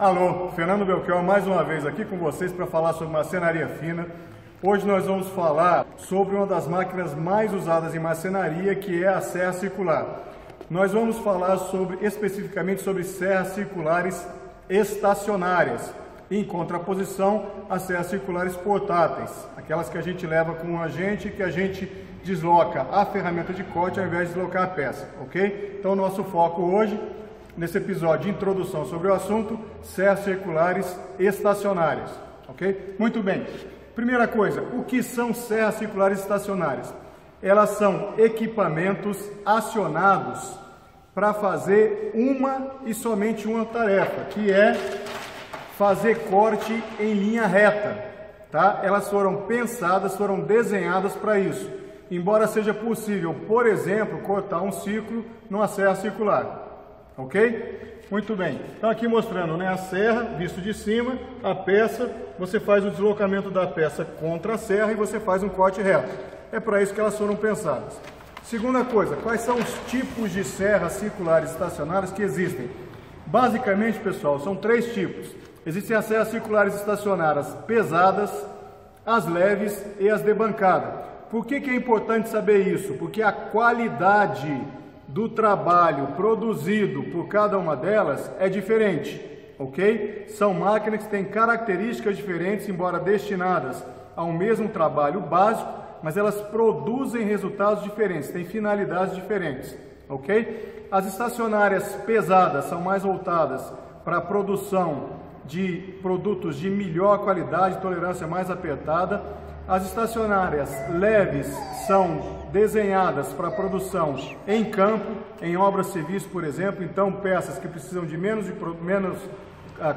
Alô, Fernando Belchior mais uma vez aqui com vocês para falar sobre marcenaria fina. Hoje nós vamos falar sobre uma das máquinas mais usadas em marcenaria, que é a serra circular. Nós vamos falar especificamente sobre serras circulares estacionárias, em contraposição às serras circulares portáteis, aquelas que a gente leva com a gente, que a gente desloca a ferramenta de corte ao invés de deslocar a peça, ok? Então nosso foco hoje, nesse episódio de introdução sobre o assunto, serras circulares estacionárias, ok? Muito bem. Primeira coisa, o que são serras circulares estacionárias? Elas são equipamentos acionados para fazer uma e somente uma tarefa, que é fazer corte em linha reta, tá? Elas foram pensadas, foram desenhadas para isso, embora seja possível, por exemplo, cortar um círculo numa serra circular. Ok? Muito bem. Então aqui mostrando, né, a serra, visto de cima, a peça, você faz o deslocamento da peça contra a serra e você faz um corte reto. É para isso que elas foram pensadas. Segunda coisa, quais são os tipos de serras circulares estacionárias que existem? Basicamente, pessoal, são três tipos. Existem as serras circulares estacionárias pesadas, as leves e as de bancada. Por que é importante saber isso? Porque a qualidade do trabalho produzido por cada uma delas é diferente, ok? São máquinas que têm características diferentes, embora destinadas ao mesmo trabalho básico, mas elas produzem resultados diferentes, têm finalidades diferentes, ok? As estacionárias pesadas são mais voltadas para a produção de produtos de melhor qualidade, tolerância mais apertada. As estacionárias leves são desenhadas para produção em campo, em obras civis, por exemplo, então peças que precisam de menos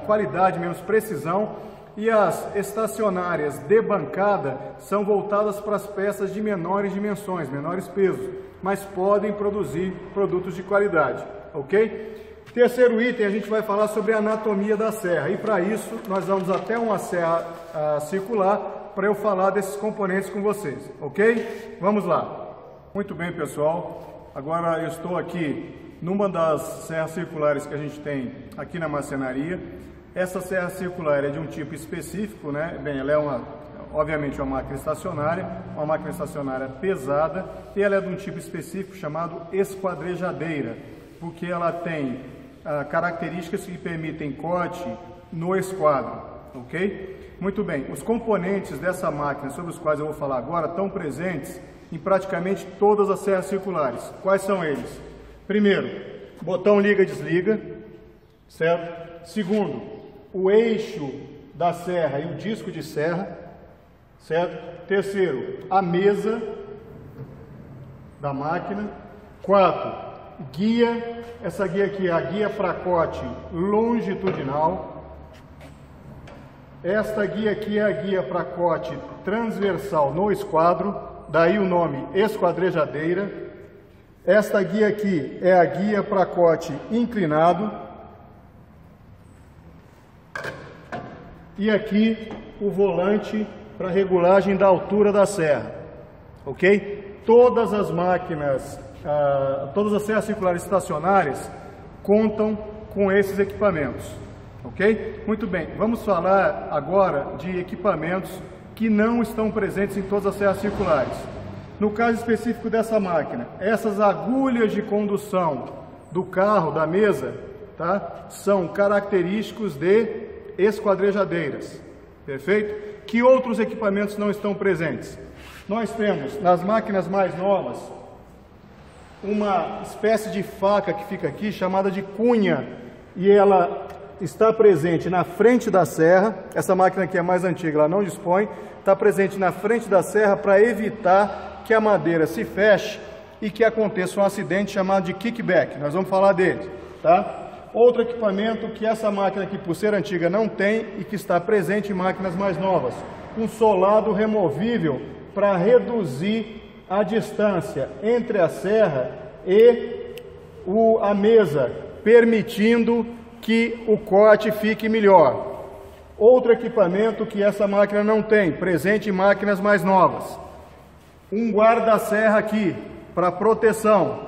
qualidade, menos precisão. E as estacionárias de bancada são voltadas para as peças de menores dimensões, menores pesos, mas podem produzir produtos de qualidade, ok? Terceiro item, a gente vai falar sobre a anatomia da serra, e para isso nós vamos até uma serra circular para eu falar desses componentes com vocês, ok? Vamos lá. Muito bem, pessoal, agora eu estou aqui numa das serras circulares que a gente tem aqui na marcenaria. Essa serra circular é de um tipo específico, né? Bem, ela é obviamente uma máquina estacionária pesada, e ela é de um tipo específico chamado esquadrejadeira, porque ela tem características que permitem corte no esquadro, ok? Muito bem, os componentes dessa máquina sobre os quais eu vou falar agora estão presentes em praticamente todas as serras circulares. Quais são eles? Primeiro, botão liga-desliga, certo? Segundo, o eixo da serra e o disco de serra, certo? Terceiro, a mesa da máquina. Quarto, guia. Essa guia aqui é a guia para corte longitudinal. Esta guia aqui é a guia para corte transversal no esquadro, daí o nome esquadrejadeira. Esta guia aqui é a guia para corte inclinado. E aqui o volante para regulagem da altura da serra, ok? Todas as máquinas, todas as serras circulares estacionárias contam com esses equipamentos. Ok? Muito bem, vamos falar agora de equipamentos que não estão presentes em todas as serras circulares. No caso específico dessa máquina, essas agulhas de condução do carro, da mesa, tá? São característicos de esquadrejadeiras, perfeito? Que outros equipamentos não estão presentes? Nós temos, nas máquinas mais novas, uma espécie de faca que fica aqui, chamada de cunha, e ela está presente na frente da serra. Essa máquina aqui é mais antiga, ela não dispõe, está presente na frente da serra para evitar que a madeira se feche e que aconteça um acidente chamado de kickback. Nós vamos falar dele, tá? Outro equipamento que essa máquina aqui, por ser antiga, não tem e que está presente em máquinas mais novas, um solado removível para reduzir a distância entre a serra e a mesa, permitindo que o corte fique melhor. Outro equipamento que essa máquina não tem, presente em máquinas mais novas, um guarda-serra aqui, para proteção,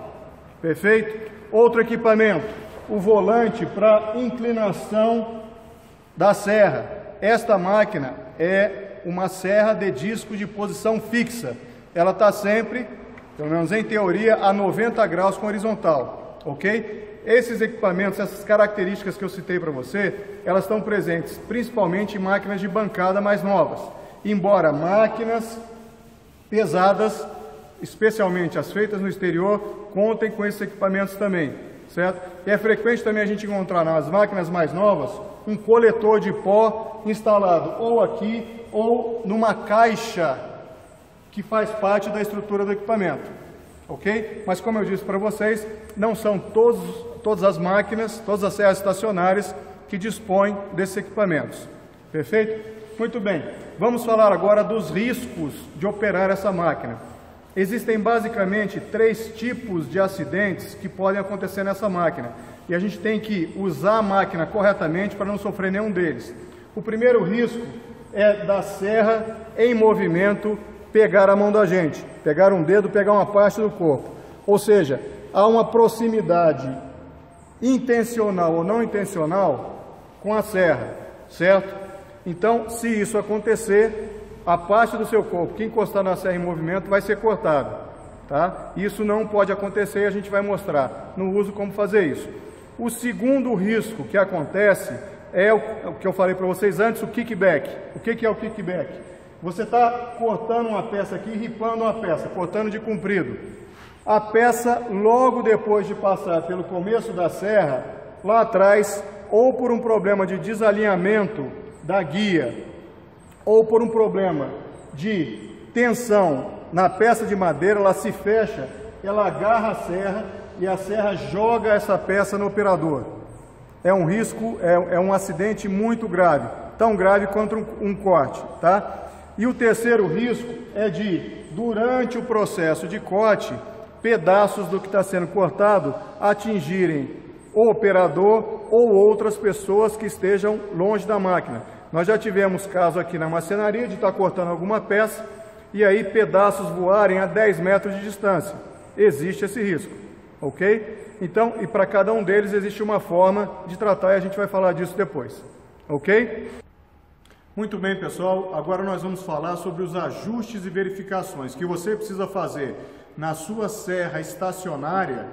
perfeito? Outro equipamento, o volante para inclinação da serra. Esta máquina é uma serra de disco de posição fixa. Ela está sempre, pelo menos em teoria, a 90 graus com horizontal, ok? Esses equipamentos, essas características que eu citei para você, elas estão presentes principalmente em máquinas de bancada mais novas. Embora máquinas pesadas, especialmente as feitas no exterior, contem com esses equipamentos também, certo? E é frequente também a gente encontrar nas máquinas mais novas um coletor de pó instalado ou aqui ou numa caixa que faz parte da estrutura do equipamento, ok? Mas como eu disse para vocês, não são todas as máquinas, todas as serras estacionárias que dispõem desses equipamentos, perfeito? Muito bem, vamos falar agora dos riscos de operar essa máquina. Existem basicamente 3 tipos de acidentes que podem acontecer nessa máquina e a gente tem que usar a máquina corretamente para não sofrer nenhum deles. O primeiro risco é da serra em movimento pegar a mão da gente, pegar um dedo, pegar uma parte do corpo. Ou seja, há uma proximidade intencional ou não intencional com a serra, certo? Então, se isso acontecer, a parte do seu corpo que encostar na serra em movimento vai ser cortada, tá? Isso não pode acontecer e a gente vai mostrar no uso como fazer isso. O segundo risco que acontece é o que eu falei para vocês antes, o kickback. O que é o kickback? Você está cortando uma peça aqui, ripando uma peça, cortando de comprido. A peça, logo depois de passar pelo começo da serra, lá atrás, ou por um problema de desalinhamento da guia, ou por um problema de tensão na peça de madeira, ela se fecha, ela agarra a serra e a serra joga essa peça no operador. É um risco, é um acidente muito grave, tão grave quanto um corte, tá? E o terceiro risco é de, durante o processo de corte, pedaços do que está sendo cortado atingirem o operador ou outras pessoas que estejam longe da máquina. Nós já tivemos caso aqui na marcenaria de estar cortando alguma peça e aí pedaços voarem a 10 metros de distância. Existe esse risco, ok? Então, e para cada um deles existe uma forma de tratar e a gente vai falar disso depois, ok? Muito bem, pessoal, agora nós vamos falar sobre os ajustes e verificações que você precisa fazer na sua serra estacionária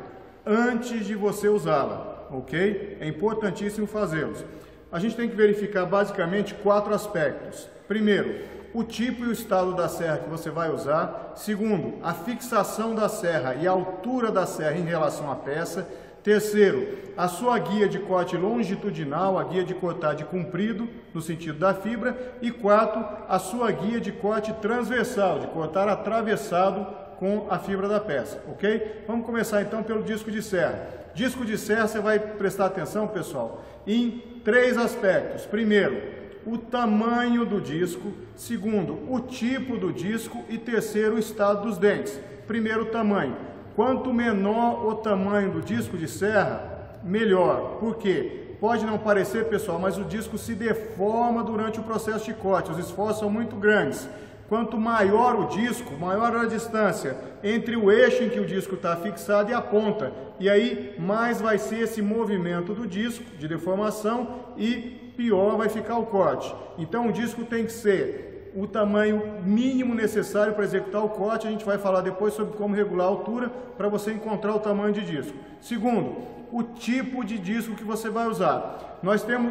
antes de você usá-la, ok? É importantíssimo fazê-los. A gente tem que verificar basicamente 4 aspectos. Primeiro, o tipo e o estado da serra que você vai usar. Segundo, a fixação da serra e a altura da serra em relação à peça. Terceiro, a sua guia de corte longitudinal, a guia de cortar de comprido, no sentido da fibra. E 4, a sua guia de corte transversal, de cortar atravessado com a fibra da peça, ok? Vamos começar então pelo disco de serra. Disco de serra, você vai prestar atenção, pessoal, em 3 aspectos. Primeiro, o tamanho do disco. Segundo, o tipo do disco. E terceiro, o estado dos dentes. Primeiro, o tamanho. Quanto menor o tamanho do disco de serra, melhor. Por quê? Pode não parecer, pessoal, mas o disco se deforma durante o processo de corte. Os esforços são muito grandes. Quanto maior o disco, maior a distância entre o eixo em que o disco está fixado e a ponta. E aí, mais vai ser esse movimento do disco de deformação e pior vai ficar o corte. Então, o disco tem que ser o tamanho mínimo necessário para executar o corte. A gente vai falar depois sobre como regular a altura para você encontrar o tamanho de disco. Segundo, o tipo de disco que você vai usar.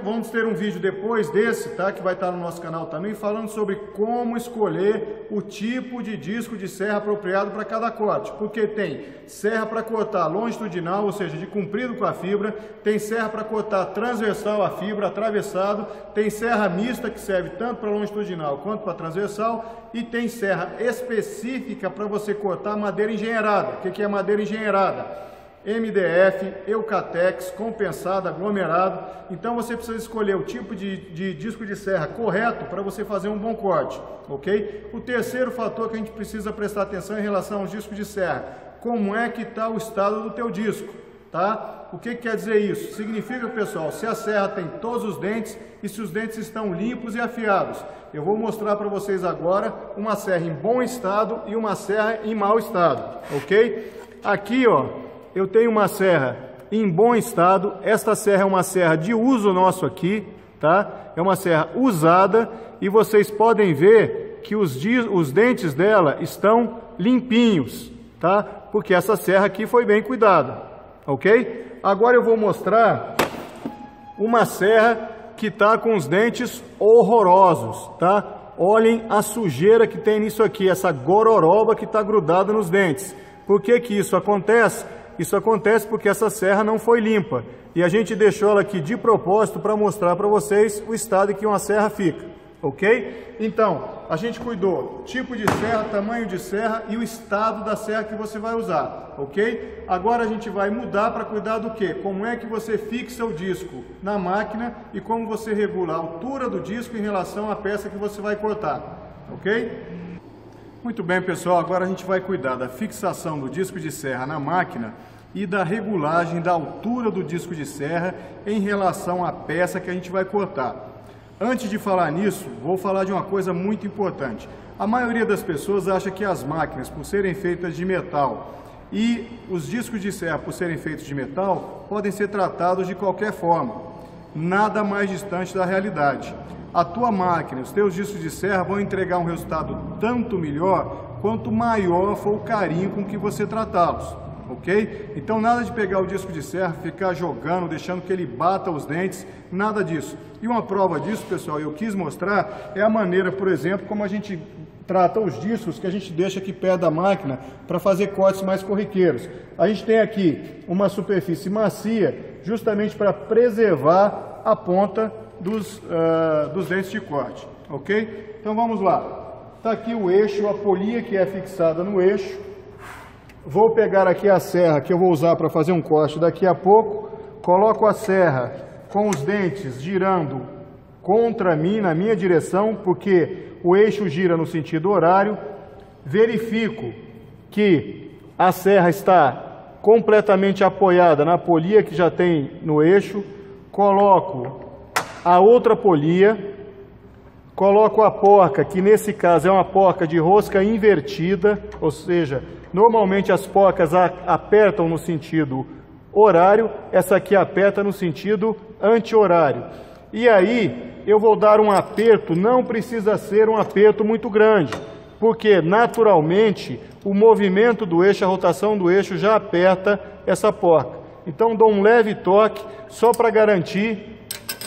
Vamos ter um vídeo depois desse, tá? Que vai estar no nosso canal também, falando sobre como escolher o tipo de disco de serra apropriado para cada corte. Porque tem serra para cortar longitudinal, ou seja, de comprido com a fibra, tem serra para cortar transversal a fibra, atravessado, tem serra mista que serve tanto para longitudinal quanto para transversal e tem serra específica para você cortar madeira engenheirada. O que é madeira engenheirada? MDF, Eucatex, compensado, aglomerado. Então você precisa escolher o tipo de disco de serra correto para você fazer um bom corte, ok? O terceiro fator que a gente precisa prestar atenção em relação aos discos de serra: como é que está o estado do teu disco, tá? O que quer dizer isso? Significa, pessoal, se a serra tem todos os dentes e se os dentes estão limpos e afiados. Eu vou mostrar para vocês agora uma serra em bom estado e uma serra em mau estado, ok? Aqui, ó, eu tenho uma serra em bom estado. Esta serra é uma serra de uso nosso aqui, tá? É uma serra usada e vocês podem ver que os dentes dela estão limpinhos, tá? Porque essa serra aqui foi bem cuidada, ok? Agora eu vou mostrar uma serra que está com os dentes horrorosos, tá? Olhem a sujeira que tem nisso aqui, essa gororoba que está grudada nos dentes. Por que que isso acontece? Isso acontece porque essa serra não foi limpa. E a gente deixou ela aqui de propósito para mostrar para vocês o estado em que uma serra fica, ok? Então, a gente cuidou tipo de serra, tamanho de serra e o estado da serra que você vai usar, ok? Agora a gente vai mudar para cuidar do quê? Como é que você fixa o disco na máquina e como você regula a altura do disco em relação à peça que você vai cortar, ok? Muito bem, pessoal, agora a gente vai cuidar da fixação do disco de serra na máquina e da regulagem da altura do disco de serra em relação à peça que a gente vai cortar. Antes de falar nisso, vou falar de uma coisa muito importante. A maioria das pessoas acha que as máquinas, por serem feitas de metal, e os discos de serra, por serem feitos de metal, podem ser tratados de qualquer forma. Nada mais distante da realidade. A tua máquina, os teus discos de serra vão entregar um resultado tanto melhor, quanto maior for o carinho com que você tratá-los. Ok? Então nada de pegar o disco de serra, ficar jogando, deixando que ele bata os dentes, nada disso. E uma prova disso, pessoal, eu quis mostrar, é a maneira, por exemplo, como a gente trata os discos que a gente deixa aqui perto da máquina para fazer cortes mais corriqueiros. A gente tem aqui uma superfície macia, justamente para preservar a ponta dos dentes de corte, ok? Então vamos lá. Está aqui o eixo, a polia que é fixada no eixo. Vou pegar aqui a serra que eu vou usar para fazer um corte daqui a pouco. Coloco a serra com os dentes girando contra mim, na minha direção, porque o eixo gira no sentido horário. Verifico que a serra está completamente apoiada na polia que já tem no eixo. Coloco a outra polia. Coloco a porca, que nesse caso é uma porca de rosca invertida, ou seja, normalmente as porcas apertam no sentido horário, essa aqui aperta no sentido anti-horário. E aí eu vou dar um aperto, não precisa ser um aperto muito grande, porque naturalmente o movimento do eixo, a rotação do eixo já aperta essa porca. Então dou um leve toque só para garantir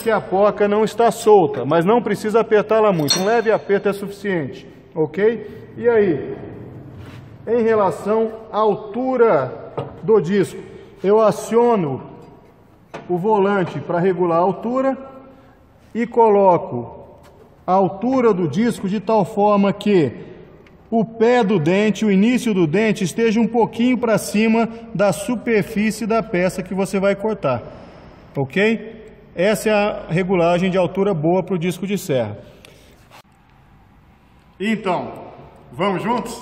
que a porca não está solta, mas não precisa apertá-la muito, um leve aperto é suficiente, ok? E aí, em relação à altura do disco, eu aciono o volante para regular a altura e coloco a altura do disco de tal forma que o pé do dente, o início do dente, esteja um pouquinho para cima da superfície da peça que você vai cortar, ok? Essa é a regulagem de altura boa para o disco de serra. Então, vamos juntos?